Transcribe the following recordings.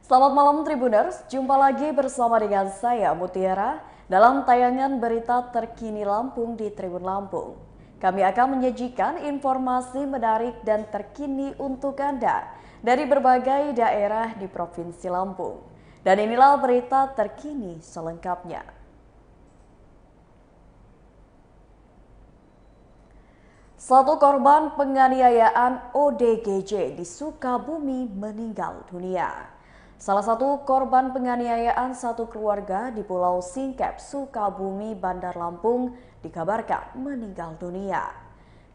Selamat malam Tribuners, jumpa lagi bersama dengan saya Mutiara dalam tayangan berita terkini Lampung di Tribun Lampung. Kami akan menyajikan informasi menarik dan terkini untuk Anda dari berbagai daerah di Provinsi Lampung. Dan inilah berita terkini selengkapnya. Satu korban penganiayaan ODGJ di Sukabumi meninggal dunia. Salah satu korban penganiayaan satu keluarga di Pulau Singkep, Sukabumi, Bandar Lampung dikabarkan meninggal dunia.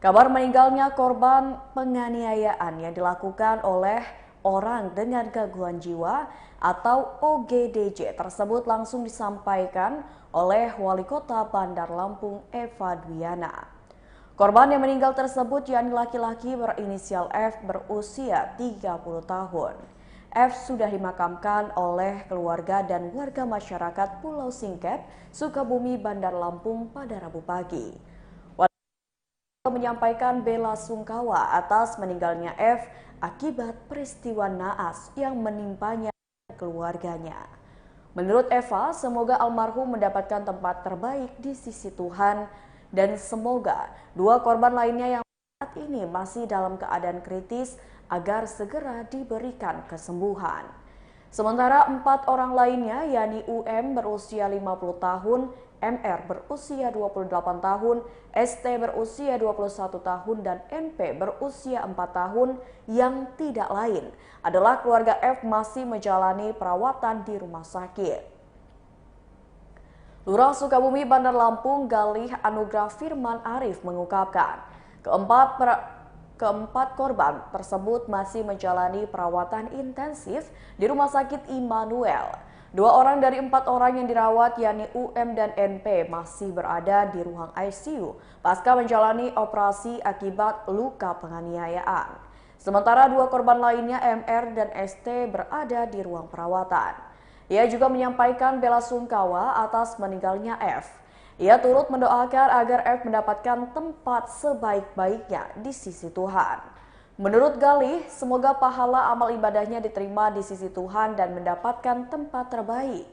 Kabar meninggalnya korban penganiayaan yang dilakukan oleh orang dengan gangguan jiwa atau OGDJ tersebut langsung disampaikan oleh Wali Kota Bandar Lampung Eva Dwiana. Korban yang meninggal tersebut yakni laki-laki berinisial F berusia 30 tahun. F sudah dimakamkan oleh keluarga dan warga masyarakat Pulau Singkep, Sukabumi, Bandar Lampung pada Rabu pagi. Menyampaikan bela sungkawa atas meninggalnya F akibat peristiwa naas yang menimpanya dan keluarganya. Menurut Eva, semoga almarhum mendapatkan tempat terbaik di sisi Tuhan dan semoga dua korban lainnya yang saat ini masih dalam keadaan kritis agar segera diberikan kesembuhan. Sementara 4 orang lainnya yakni UM berusia 50 tahun, MR berusia 28 tahun, ST berusia 21 tahun, dan NP berusia 4 tahun yang tidak lain adalah keluarga F masih menjalani perawatan di rumah sakit. Lurah Sukabumi Bandar Lampung Galih Anugrah Firman Arif mengungkapkan keempat korban tersebut masih menjalani perawatan intensif di Rumah Sakit Immanuel. 2 orang dari 4 orang yang dirawat yakni UM dan NP masih berada di ruang ICU pasca menjalani operasi akibat luka penganiayaan. Sementara 2 korban lainnya MR dan ST berada di ruang perawatan. Ia juga menyampaikan bela sungkawa atas meninggalnya F. Ia turut mendoakan agar F mendapatkan tempat sebaik-baiknya di sisi Tuhan. Menurut Galih, semoga pahala amal ibadahnya diterima di sisi Tuhan dan mendapatkan tempat terbaik.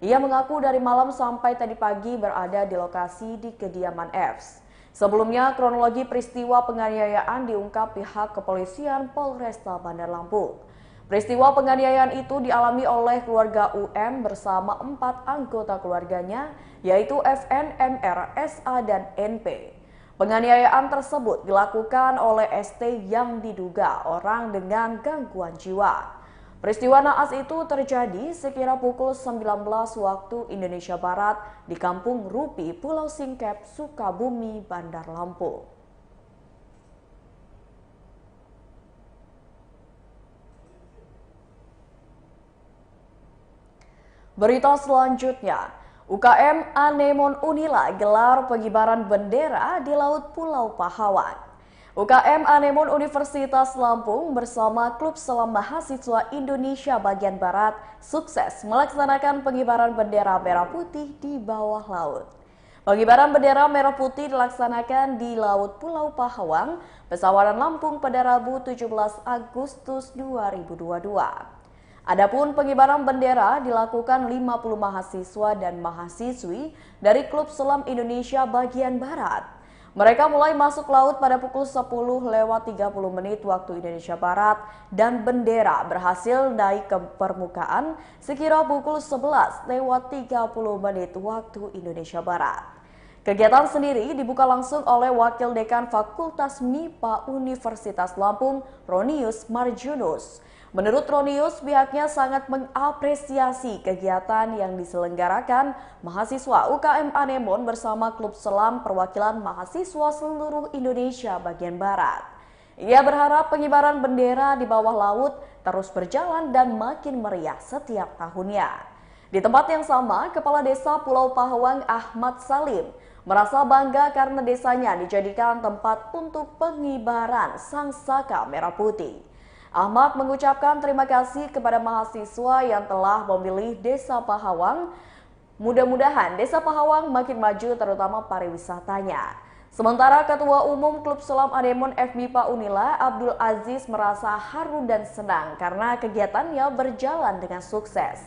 Ia mengaku dari malam sampai tadi pagi berada di lokasi di kediaman F. Sebelumnya, kronologi peristiwa penganiayaan diungkap pihak kepolisian Polresta Bandar Lampung. Peristiwa penganiayaan itu dialami oleh keluarga UM bersama 4 anggota keluarganya, yaitu FN, MR, SA, dan NP. Penganiayaan tersebut dilakukan oleh ST yang diduga orang dengan gangguan jiwa. Peristiwa naas itu terjadi sekira pukul 19 waktu Indonesia Barat di Kampung Rupi, Pulau Singkep, Sukabumi, Bandar Lampung. Berita selanjutnya, UKM Anemon Unila gelar pengibaran bendera di Laut Pulau Pahawan. UKM Anemon Universitas Lampung bersama Klub Selam Mahasiswa Indonesia Bagian Barat sukses melaksanakan pengibaran bendera merah putih di bawah laut. Pengibaran bendera merah putih dilaksanakan di Laut Pulau Pahawan, Pesawaran Lampung pada Rabu 17 Agustus 2022. Adapun pengibaran bendera dilakukan 50 mahasiswa dan mahasiswi dari Klub Selam Indonesia Bagian Barat. Mereka mulai masuk laut pada pukul 10:30 waktu Indonesia Barat dan bendera berhasil naik ke permukaan sekira pukul 11:30 waktu Indonesia Barat. Kegiatan sendiri dibuka langsung oleh Wakil Dekan Fakultas MIPA Universitas Lampung, Ronius Marjunus. Menurut Ronius, pihaknya sangat mengapresiasi kegiatan yang diselenggarakan mahasiswa UKM Anemon bersama Klub Selam Perwakilan Mahasiswa seluruh Indonesia Bagian Barat. Ia berharap pengibaran bendera di bawah laut terus berjalan dan makin meriah setiap tahunnya. Di tempat yang sama, Kepala Desa Pulau Pahawang Ahmad Salim merasa bangga karena desanya dijadikan tempat untuk pengibaran sangsaka merah putih. Ahmad mengucapkan terima kasih kepada mahasiswa yang telah memilih Desa Pahawang. Mudah-mudahan Desa Pahawang makin maju terutama pariwisatanya. Sementara Ketua Umum Klub Selam Anemon FMIPA Unila, Abdul Aziz merasa haru dan senang karena kegiatannya berjalan dengan sukses.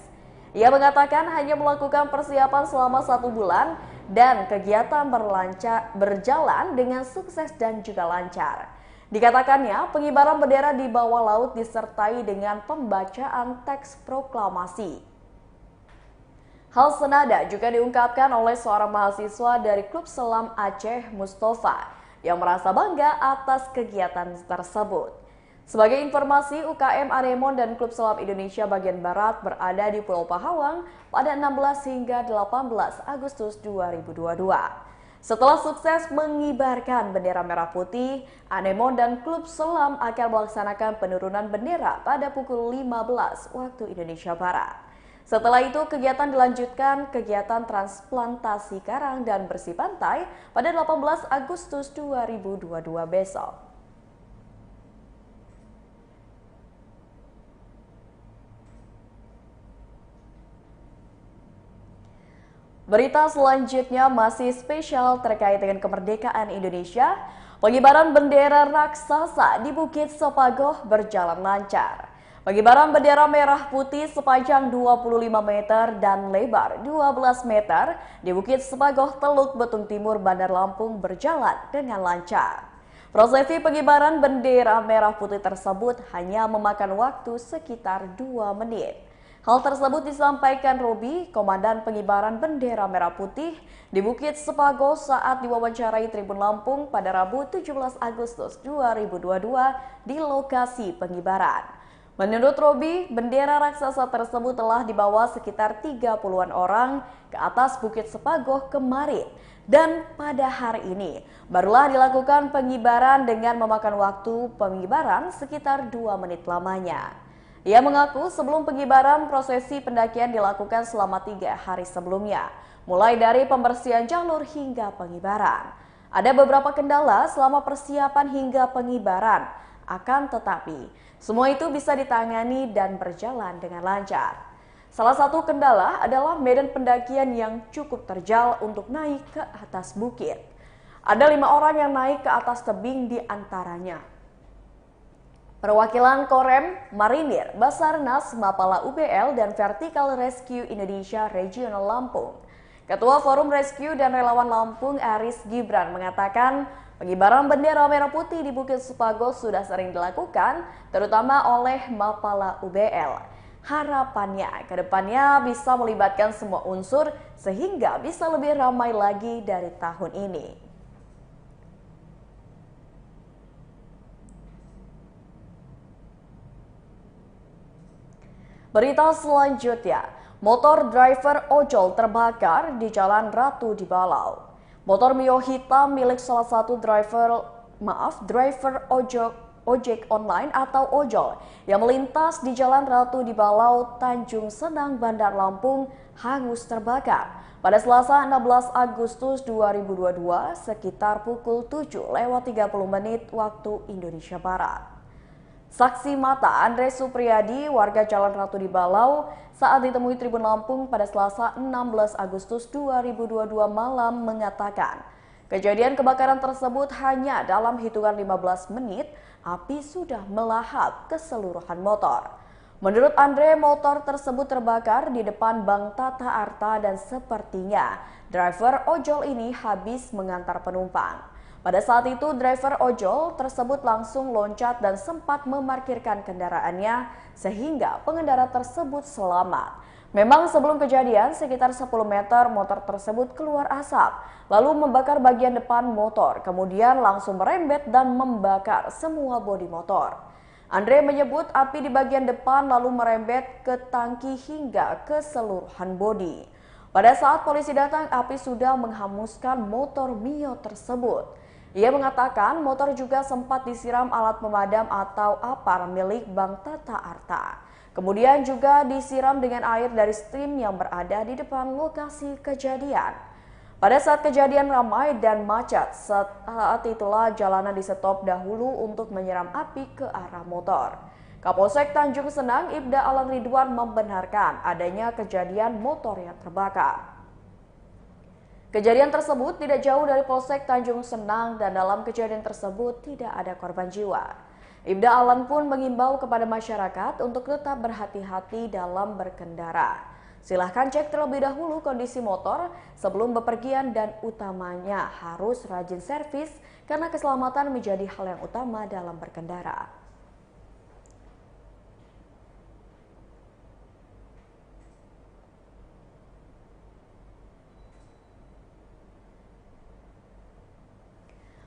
Ia mengatakan hanya melakukan persiapan selama 1 bulan dan kegiatan berjalan dengan sukses dan juga lancar. Dikatakannya, pengibaran bendera di bawah laut disertai dengan pembacaan teks proklamasi. Hal senada juga diungkapkan oleh seorang mahasiswa dari Klub Selam Aceh, Mustafa, yang merasa bangga atas kegiatan tersebut. Sebagai informasi, UKM Anemon dan Klub Selam Indonesia bagian Barat berada di Pulau Pahawang pada 16 hingga 18 Agustus 2022. Setelah sukses mengibarkan bendera merah putih, Anemon dan Klub Selam akan melaksanakan penurunan bendera pada pukul 15 waktu Indonesia Barat. Setelah itu, kegiatan dilanjutkan kegiatan transplantasi karang dan bersih pantai pada 18 Agustus 2022 besok. Berita selanjutnya masih spesial terkait dengan kemerdekaan Indonesia. Pengibaran bendera raksasa di Bukit Sepagoh berjalan lancar. Pengibaran bendera merah putih sepanjang 25 meter dan lebar 12 meter di Bukit Sepagoh, Teluk Betung Timur, Bandar Lampung berjalan dengan lancar. Prosesi pengibaran bendera merah putih tersebut hanya memakan waktu sekitar 2 menit. Hal tersebut disampaikan Robi, Komandan Pengibaran Bendera Merah Putih di Bukit Sepagoh saat diwawancarai Tribun Lampung pada Rabu 17 Agustus 2022 di lokasi pengibaran. Menurut Robi, bendera raksasa tersebut telah dibawa sekitar 30-an orang ke atas Bukit Sepagoh kemarin. Dan pada hari ini, barulah dilakukan pengibaran dengan memakan waktu pengibaran sekitar 2 menit lamanya. Ia mengaku sebelum pengibaran, prosesi pendakian dilakukan selama 3 hari sebelumnya, mulai dari pembersihan jalur hingga pengibaran. Ada beberapa kendala selama persiapan hingga pengibaran, akan tetapi semua itu bisa ditangani dan berjalan dengan lancar. Salah satu kendala adalah medan pendakian yang cukup terjal untuk naik ke atas bukit. Ada 5 orang yang naik ke atas tebing di antaranya perwakilan Korem, Marinir, Basarnas, Mapala UBL, dan Vertical Rescue Indonesia Regional Lampung. Ketua Forum Rescue dan Relawan Lampung, Aris Gibran, mengatakan pengibaran bendera merah putih di Bukit Sepagoh sudah sering dilakukan, terutama oleh Mapala UBL. Harapannya ke depannya bisa melibatkan semua unsur sehingga bisa lebih ramai lagi dari tahun ini. Berita selanjutnya, motor driver ojol terbakar di Jalan Ratu di Balau. Motor Mio hitam milik salah satu driver ojek online atau ojol yang melintas di Jalan Ratu di Balau, Tanjung Senang, Bandar Lampung hangus terbakar pada Selasa 16 Agustus 2022 sekitar pukul 7:30 waktu Indonesia Barat. Saksi mata Andre Supriyadi, warga Jalan Ratu di Balau, saat ditemui Tribun Lampung pada Selasa 16 Agustus 2022 malam mengatakan, kejadian kebakaran tersebut hanya dalam hitungan 15 menit, api sudah melahap keseluruhan motor. Menurut Andre, motor tersebut terbakar di depan Bank Tata Arta dan sepertinya driver ojol ini habis mengantar penumpang. Pada saat itu, driver ojol tersebut langsung loncat dan sempat memarkirkan kendaraannya sehingga pengendara tersebut selamat. Memang sebelum kejadian, sekitar 10 meter motor tersebut keluar asap, lalu membakar bagian depan motor, kemudian langsung merembet dan membakar semua bodi motor. Andre menyebut api di bagian depan lalu merembet ke tangki hingga keseluruhan bodi. Pada saat polisi datang, api sudah menghanguskan motor Mio tersebut. Ia mengatakan motor juga sempat disiram alat pemadam atau APAR milik Bank Tata Arta. Kemudian juga disiram dengan air dari stream yang berada di depan lokasi kejadian. Pada saat kejadian ramai dan macet, saat itulah jalanan di-stop dahulu untuk menyiram api ke arah motor. Kapolsek Tanjung Senang, Ibda Alan Ridwan, membenarkan adanya kejadian motor yang terbakar. Kejadian tersebut tidak jauh dari Polsek Tanjung Senang dan dalam kejadian tersebut tidak ada korban jiwa. Ibda Alan pun mengimbau kepada masyarakat untuk tetap berhati-hati dalam berkendara. Silahkan cek terlebih dahulu kondisi motor sebelum bepergian dan utamanya harus rajin servis karena keselamatan menjadi hal yang utama dalam berkendara.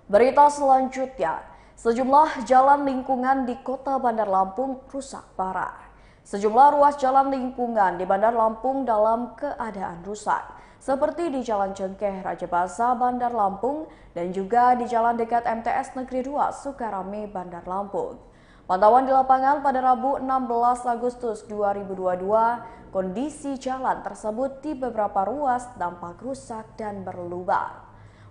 Berita selanjutnya, sejumlah jalan lingkungan di Kota Bandar Lampung rusak parah. Sejumlah ruas jalan lingkungan di Bandar Lampung dalam keadaan rusak, seperti di Jalan Cengkeh Raja Basa Bandar Lampung dan juga di jalan dekat MTS Negeri 2 Sukarame Bandar Lampung. Pantauan di lapangan pada Rabu 16 Agustus 2022, kondisi jalan tersebut di beberapa ruas tampak rusak dan berlubang.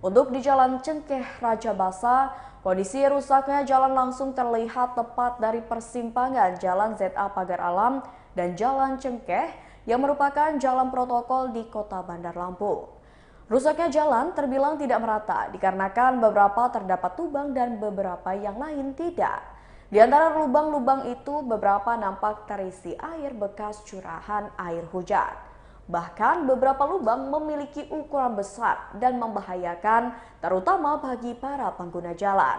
Untuk di Jalan Cengkeh Raja Basa, kondisi rusaknya jalan langsung terlihat tepat dari persimpangan Jalan ZA Pagar Alam dan Jalan Cengkeh yang merupakan jalan protokol di Kota Bandar Lampung. Rusaknya jalan terbilang tidak merata dikarenakan beberapa terdapat lubang dan beberapa yang lain tidak. Di antara lubang-lubang itu beberapa nampak terisi air bekas curahan air hujan. Bahkan beberapa lubang memiliki ukuran besar dan membahayakan terutama bagi para pengguna jalan.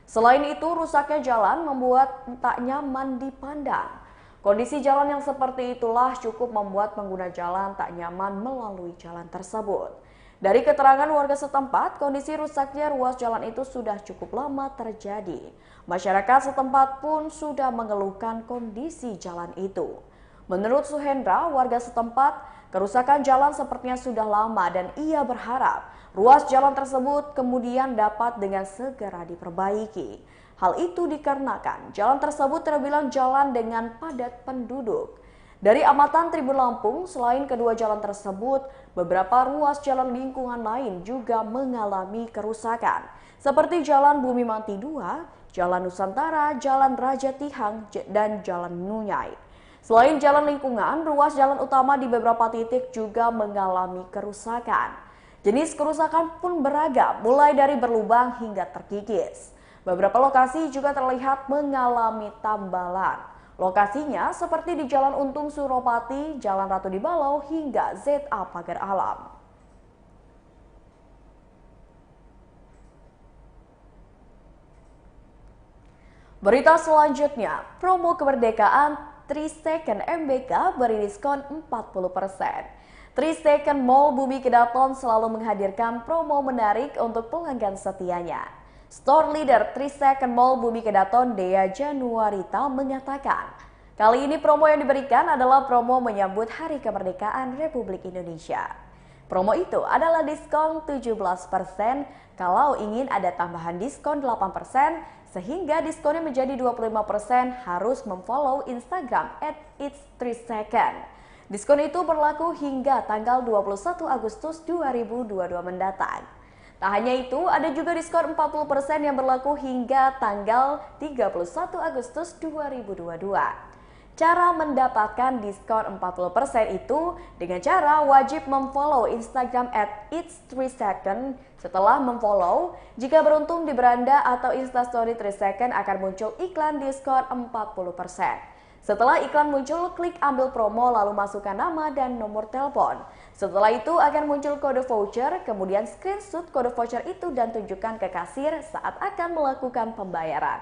Selain itu, rusaknya jalan membuat tak nyaman dipandang. Kondisi jalan yang seperti itulah cukup membuat pengguna jalan tak nyaman melalui jalan tersebut. Dari keterangan warga setempat, kondisi rusaknya ruas jalan itu sudah cukup lama terjadi. Masyarakat setempat pun sudah mengeluhkan kondisi jalan itu. Menurut Suhendra, warga setempat, kerusakan jalan sepertinya sudah lama dan ia berharap ruas jalan tersebut kemudian dapat dengan segera diperbaiki. Hal itu dikarenakan jalan tersebut terbilang jalan dengan padat penduduk. Dari amatan Tribun Lampung, selain kedua jalan tersebut, beberapa ruas jalan lingkungan lain juga mengalami kerusakan, seperti Jalan Bumi Manti 2, Jalan Nusantara, Jalan Raja Tihang, dan Jalan Nunyai. Selain jalan lingkungan, ruas jalan utama di beberapa titik juga mengalami kerusakan. Jenis kerusakan pun beragam, mulai dari berlubang hingga terkikis. Beberapa lokasi juga terlihat mengalami tambalan. Lokasinya seperti di Jalan Untung Suropati, Jalan Ratu di Balau, hingga ZA Pagar Alam. Berita selanjutnya, promo kemerdekaan 3 Second MBK beri diskon 40%. 3 Second Mall Bumi Kedaton selalu menghadirkan promo menarik untuk pelanggan setianya. Store leader 3 Second Mall Bumi Kedaton Dea Januarita mengatakan, kali ini promo yang diberikan adalah promo menyambut Hari Kemerdekaan Republik Indonesia. Promo itu adalah diskon 17% kalau ingin ada tambahan diskon 8%, sehingga diskonnya menjadi 25% harus memfollow Instagram @its3second. Diskon itu berlaku hingga tanggal 21 Agustus 2022 mendatang. Tak hanya itu, ada juga diskon 40% yang berlaku hingga tanggal 31 Agustus 2022. Cara mendapatkan diskon 40% itu dengan cara wajib memfollow Instagram @its3second. Setelah memfollow, jika beruntung di beranda atau Instastory 3 Second akan muncul iklan diskon 40%. Setelah iklan muncul, klik ambil promo lalu masukkan nama dan nomor telepon. Setelah itu akan muncul kode voucher, kemudian screenshot kode voucher itu dan tunjukkan ke kasir saat akan melakukan pembayaran.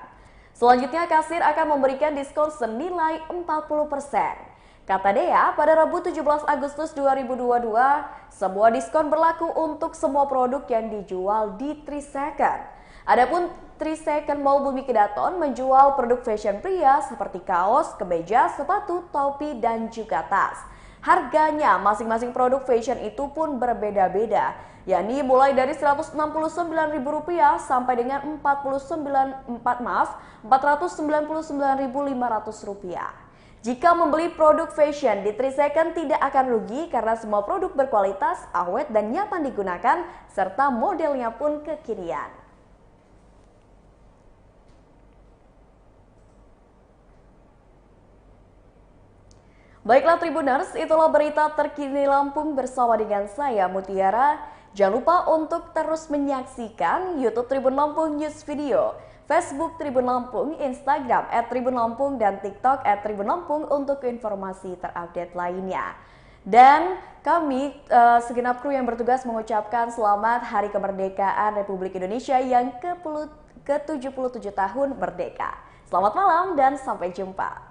Selanjutnya, kasir akan memberikan diskon senilai 40%. Kata Dea, pada Rabu 17 Agustus 2022, semua diskon berlaku untuk semua produk yang dijual di 3 Second. Adapun 3 Second Mall Bumi Kedaton menjual produk fashion pria seperti kaos, kemeja, sepatu, topi, dan juga tas. Harganya masing-masing produk fashion itu pun berbeda-beda, yakni mulai dari Rp169.000 sampai dengan Rp499.500. Jika membeli produk fashion di 3 Second tidak akan rugi karena semua produk berkualitas, awet dan nyaman digunakan, serta modelnya pun kekinian. Baiklah Tribuners, itulah berita terkini Lampung bersama dengan saya Mutiara. Jangan lupa untuk terus menyaksikan YouTube Tribun Lampung News Video, Facebook Tribun Lampung, Instagram @tribunlampung, dan TikTok @tribunlampung untuk informasi terupdate lainnya. Dan kami segenap kru yang bertugas mengucapkan selamat Hari Kemerdekaan Republik Indonesia yang ke-77 tahun merdeka. Selamat malam dan sampai jumpa.